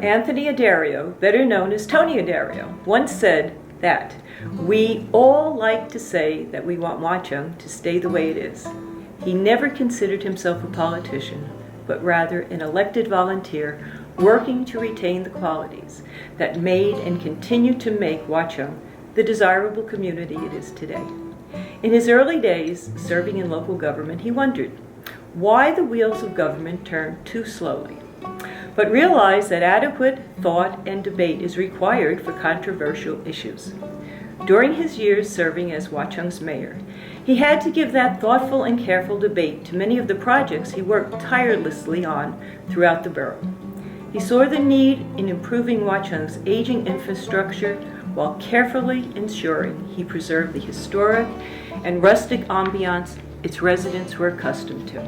Anthony Addario, better known as Tony Addario, once said that we all like to say that we want Watchung to stay the way it is. He never considered himself a politician, but rather an elected volunteer working to retain the qualities that made and continue to make Watchung the desirable community it is today. In his early days serving in local government, he wondered why the wheels of government turned too slowly, but realized that adequate thought and debate is required for controversial issues. During his years serving as Watchung's mayor, he had to give that thoughtful and careful debate to many of the projects he worked tirelessly on throughout the borough. He saw the need in improving Watchung's aging infrastructure while carefully ensuring he preserved the historic and rustic ambiance its residents were accustomed to.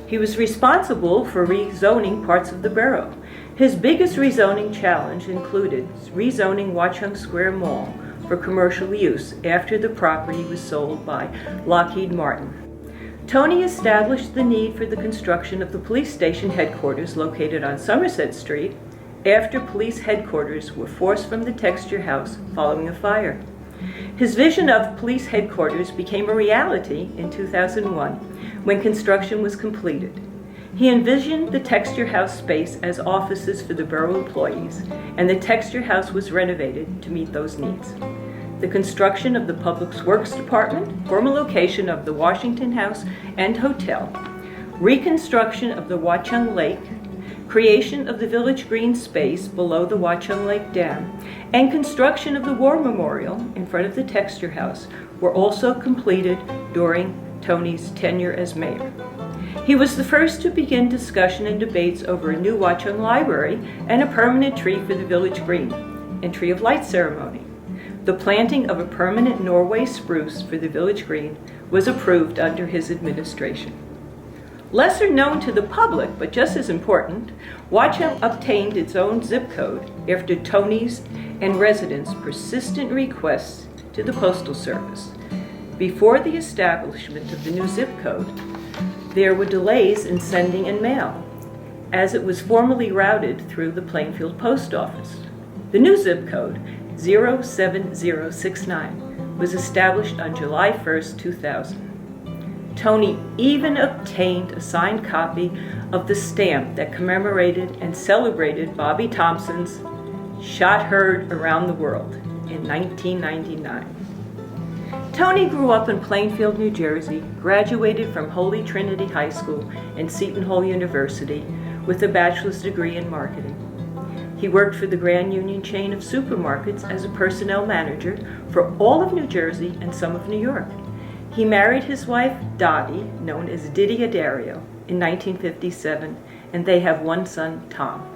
He was responsible for rezoning parts of the borough. His biggest rezoning challenge included rezoning Watchung Square Mall for commercial use after the property was sold by Lockheed Martin. Tony established the need for the construction of the police station headquarters located on Somerset Street after police headquarters were forced from the Texture House following a fire. His vision of police headquarters became a reality in 2001 when construction was completed. He envisioned the Texture House space as offices for the borough employees, and the Texture House was renovated to meet those needs. The construction of the Public Works Department, former location of the Washington House and Hotel, reconstruction of the Watchung Lake, creation of the Village Green space below the Watchung Lake Dam, and construction of the War Memorial in front of the Texture House were also completed during Tony's tenure as mayor. He was the first to begin discussion and debates over a new Watchung library and a permanent tree for the Village Green and Tree of Light ceremony. The planting of a permanent Norway spruce for the Village Green was approved under his administration. Lesser known to the public, but just as important, Watchung obtained its own zip code after Tony's and residents' persistent requests to the Postal Service. Before the establishment of the new zip code, there were delays in sending in mail, as it was formally routed through the Plainfield Post Office. The new zip code, 07069, was established on July 1st, 2000. Tony even obtained a signed copy of the stamp that commemorated and celebrated Bobby Thompson's Shot Heard Around the World in 1999. Tony grew up in Plainfield, New Jersey, graduated from Holy Trinity High School and Seton Hall University with a bachelor's degree in marketing. He worked for the Grand Union chain of supermarkets as a personnel manager for all of New Jersey and some of New York. He married his wife, Dottie, known as Diddy Addario, in 1957, and they have one son, Tom.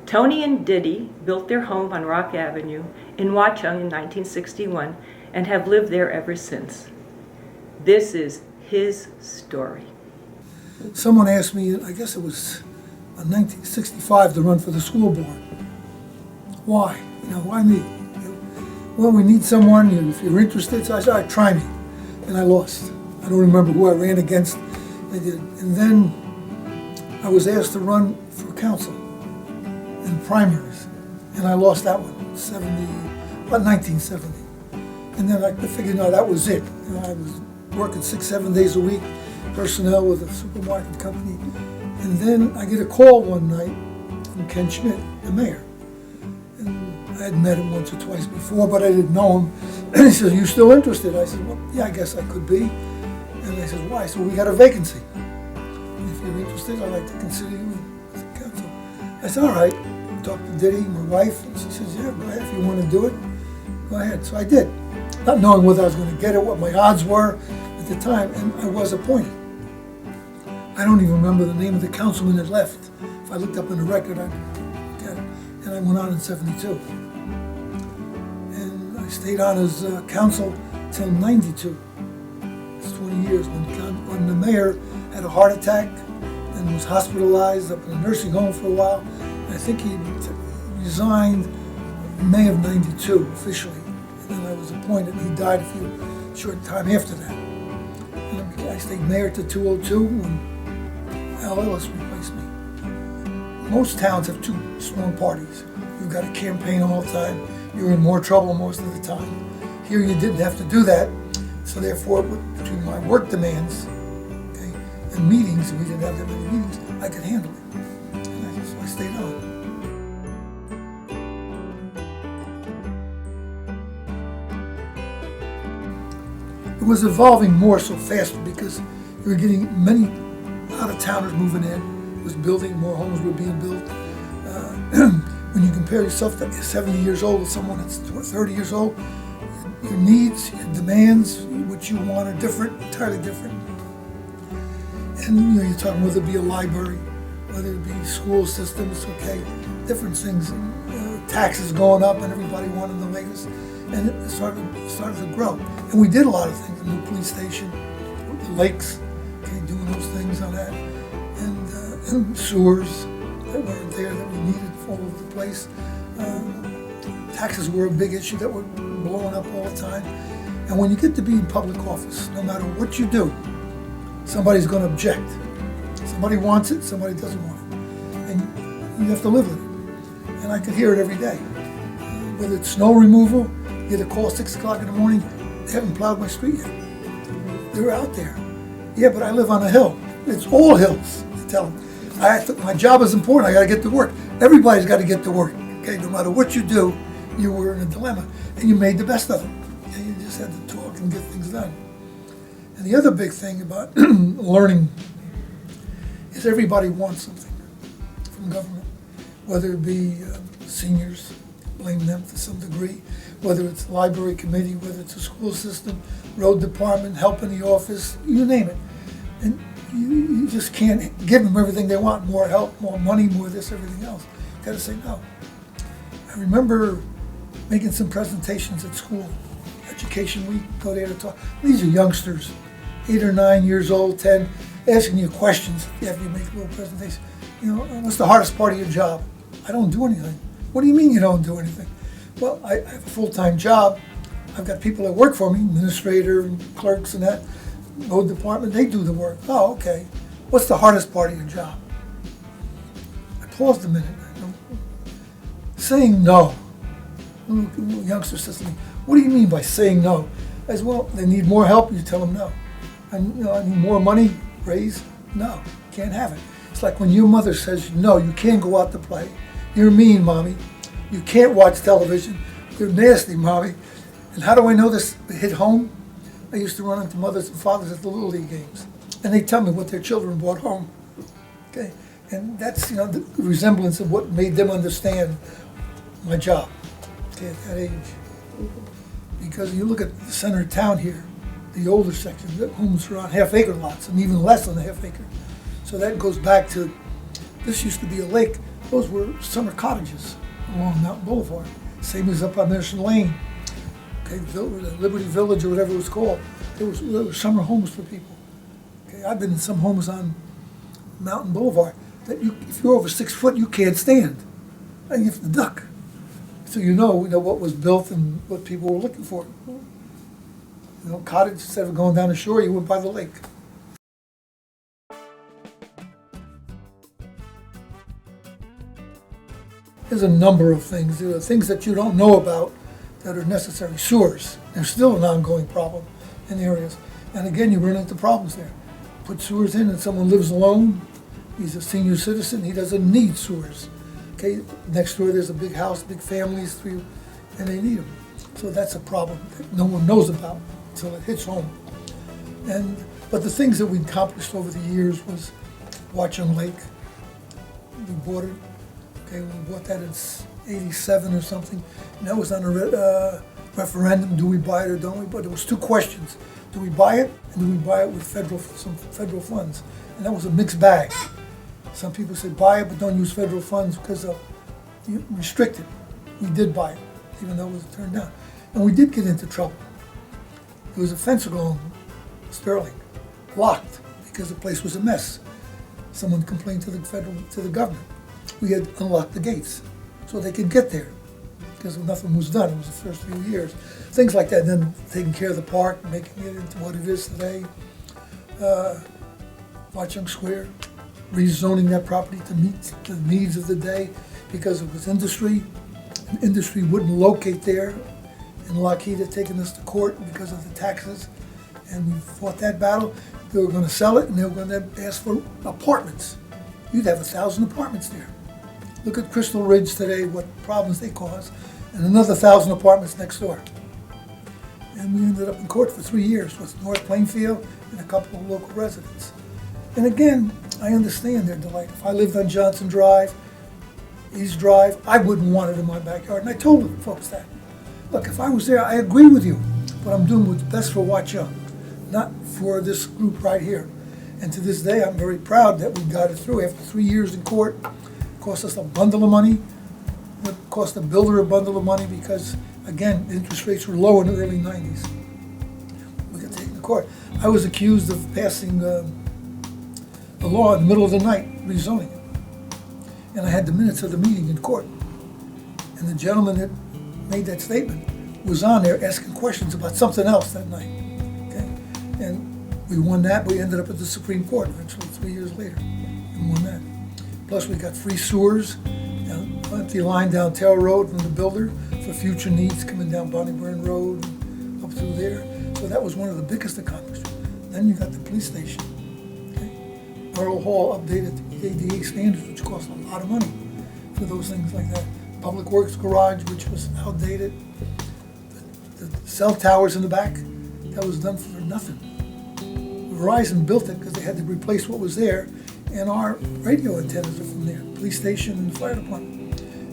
Tony and Diddy built their home on Rock Avenue in Watchung in 1961 and have lived there ever since. This is his story. Someone asked me, I guess it was in 1965, to run for the school board. Why? Why me? Well, we need someone, if you're interested. So I said, all right, try me. And I lost. I don't remember who I ran against. I did. And then I was asked to run for council in primaries. And I lost that one, about 1970. And then I figured, no, that was it. I was working 6-7 days a week, personnel with a supermarket company. And then I get a call one night from Ken Schmidt, the mayor. And I had met him once or twice before, but I didn't know him. And he says, "Are you still interested?" I said, "Well, yeah, I guess I could be." And I said, "Why?" So we got a vacancy. And if you're interested, I'd like to consider you as a council. I said, all right. Talked to Diddy, my wife, and she says, yeah, go ahead. If you want to do it, go ahead. So I did, not knowing whether I was going to get it, what my odds were at the time, and I was appointed. I don't even remember the name of the councilman that left. If I looked up in the record, I'd get it. And I went on in 72. And I stayed on as council till 92. It's 20 years when the mayor had a heart attack and was hospitalized up in a nursing home for a while. And I think he resigned in May of 92 officially. And then I was appointed. He died a short time after that. And I stayed mayor to 2002 when Al Ellis replaced me. Most towns have two strong parties. You've got a campaign all the time. You're in more trouble most of the time. Here you didn't have to do that. So therefore, between my work demands, okay, and meetings, we didn't have that many meetings, I could handle it. And so I stayed on. It was evolving more so faster because you were getting many out-of-towners moving in. It was building, more homes were being built. When you compare yourself to 70 years old with someone that's 30 years old, your needs, your demands, what you want are different, entirely different. And you're talking whether it be a library, whether it be school systems, okay, different things. Taxes going up and everybody wanted the latest. And it started to grow. And we did a lot of things, the new police station, the lakes, okay, doing those things on that. And sewers that weren't there that we needed all over the place. Taxes were a big issue that were blowing up all the time. And when you get to be in public office, no matter what you do, somebody's going to object. Somebody wants it, somebody doesn't want it. And you have to live with it. And I could hear it every day. Whether it's snow removal, you get a call 6 o'clock in the morning, they haven't plowed my street yet. They're out there. Yeah, but I live on a hill. It's all hills, I tell them. My job is important, I got to get to work. Everybody's got to get to work. Okay, no matter what you do, you were in a dilemma. And you made the best of it. Okay, you just had to talk and get things done. And the other big thing about learning is everybody wants something from government, whether it be seniors, blame them to some degree, whether it's library committee, whether it's a school system, road department, help in the office, you name it. And you just can't give them everything they want, more help, more money, more this, everything else. You gotta say no. I remember making some presentations at school, Education Week, go there to talk. These are youngsters, 8 or 9 years old, 10, asking you questions after you make a little presentation. You know, what's the hardest part of your job? I don't do anything. What do you mean you don't do anything? Well, I have a full-time job. I've got people that work for me, administrator and clerks and that, road department, they do the work. Oh, okay. What's the hardest part of your job? I paused a minute. Saying no. A little youngster says to me, what do you mean by saying no? I said, well, they need more help, you tell them no. And I need more money, raise, no, can't have it. It's like when your mother says, no, you can't go out to play. You're mean, mommy. You can't watch television. You're nasty, mommy. And how do I know this hit home? I used to run into mothers and fathers at the Little League games, and they tell me what their children brought home. Okay, and that's the resemblance of what made them understand my job. Okay, at that age, because you look at the center of town here, the older section, the homes are on half-acre lots, and even less than a half-acre. So that goes back to this used to be a lake. Those were summer cottages along Mountain Boulevard. Same as up on Mission Lane. Okay, Liberty Village or whatever it was called. There were summer homes for people. Okay, I've been in some homes on Mountain Boulevard that if you're over 6 foot, you can't stand. And you have to duck. So you know what was built and what people were looking for. Cottage, instead of going down the shore, you went by the lake. There's a number of things. There are things that you don't know about that are necessary. Sewers, they're still an ongoing problem in areas. And again, you run into problems there. Put sewers in and someone lives alone, he's a senior citizen, he doesn't need sewers. Okay, next door there's a big house, big families, and they need them. So that's a problem that no one knows about until it hits home. But the things that we accomplished over the years was Watchung Lake. We bought it. Okay, we bought that in '87 or something, and that was on a referendum, do we buy it or don't we? But there was two questions. Do we buy it, and do we buy it with some federal funds? And that was a mixed bag. Some people said buy it, but don't use federal funds because you restrict it. We did buy it, even though it was turned down. And we did get into trouble. There was a fence along Sterling, locked, because the place was a mess. Someone complained to the government. We had unlocked the gates so they could get there because nothing was done. It was the first few years. Things like that. And then taking care of the park, making it into what it is today. Watchung Square, rezoning that property to meet the needs of the day because it was industry. And industry wouldn't locate there. And Lockheed had taken us to court because of the taxes. And we fought that battle. They were going to sell it and they were going to ask for apartments. You'd have 1,000 apartments there. Look at Crystal Ridge today, what problems they cause, and another 1,000 apartments next door. And we ended up in court for 3 years with North Plainfield and a couple of local residents. And again, I understand their delight. If I lived on Johnson Drive, East Drive, I wouldn't want it in my backyard. And I told the folks that. Look, if I was there, I agree with you, but I'm doing what's best for Watchung, not for this group right here. And to this day, I'm very proud that we got it through after 3 years in court. It cost us a bundle of money. It cost the builder a bundle of money because, again, interest rates were low in the early 90s. We got taken to court. I was accused of passing a law in the middle of the night, rezoning it. And I had the minutes of the meeting in court. And the gentleman that made that statement was on there asking questions about something else that night. Okay? And we won that. We ended up at the Supreme Court eventually 3 years later and won that. Plus we got free sewers, empty line down Taylor Road from the builder for future needs coming down Bonnie Burn Road and up through there. So that was one of the biggest accomplishments. Then you got the police station. Okay? Borough Hall updated the ADA standards, which cost a lot of money for those things like that. Public Works Garage, which was outdated. The cell towers in the back, that was done for nothing. Verizon built it because they had to replace what was there, and our radio antennas are from there, police station and the fire department.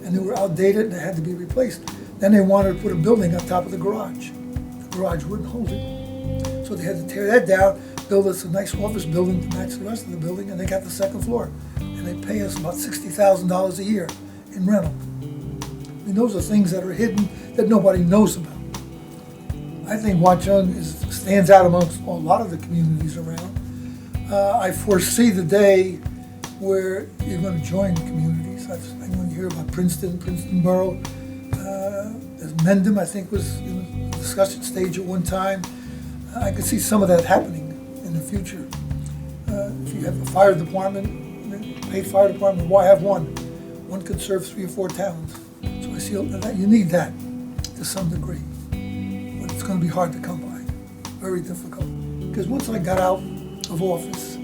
And they were outdated and they had to be replaced. Then they wanted to put a building on top of the garage. The garage wouldn't hold it. So they had to tear that down, build us a nice office building to match the rest of the building, and they got the second floor. And they pay us about $60,000 a year in rental. I mean, those are things that are hidden that nobody knows about. I think Watchung stands out amongst a lot of the communities around. I foresee the day where you're going to join communities. I when you hear about Princeton Borough, there's Mendham, I think, was in the discussion stage at one time. I could see some of that happening in the future. If you have a fire department, paid fire department, why have one? One could serve 3 or 4 towns. So I see that you need that to some degree. But it's going to be hard to come by. Very difficult. Because once I got out of office,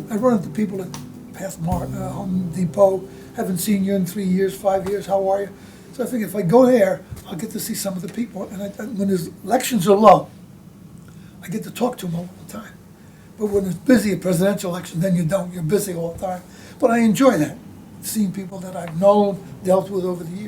I run into people at past Home Depot, haven't seen you in 3 years, 5 years, how are you? So I figure if I go there, I'll get to see some of the people. And when there's elections are low, I get to talk to them all the time. But when it's busy, a presidential election, then you don't. You're busy all the time. But I enjoy that, seeing people that I've known, dealt with over the years.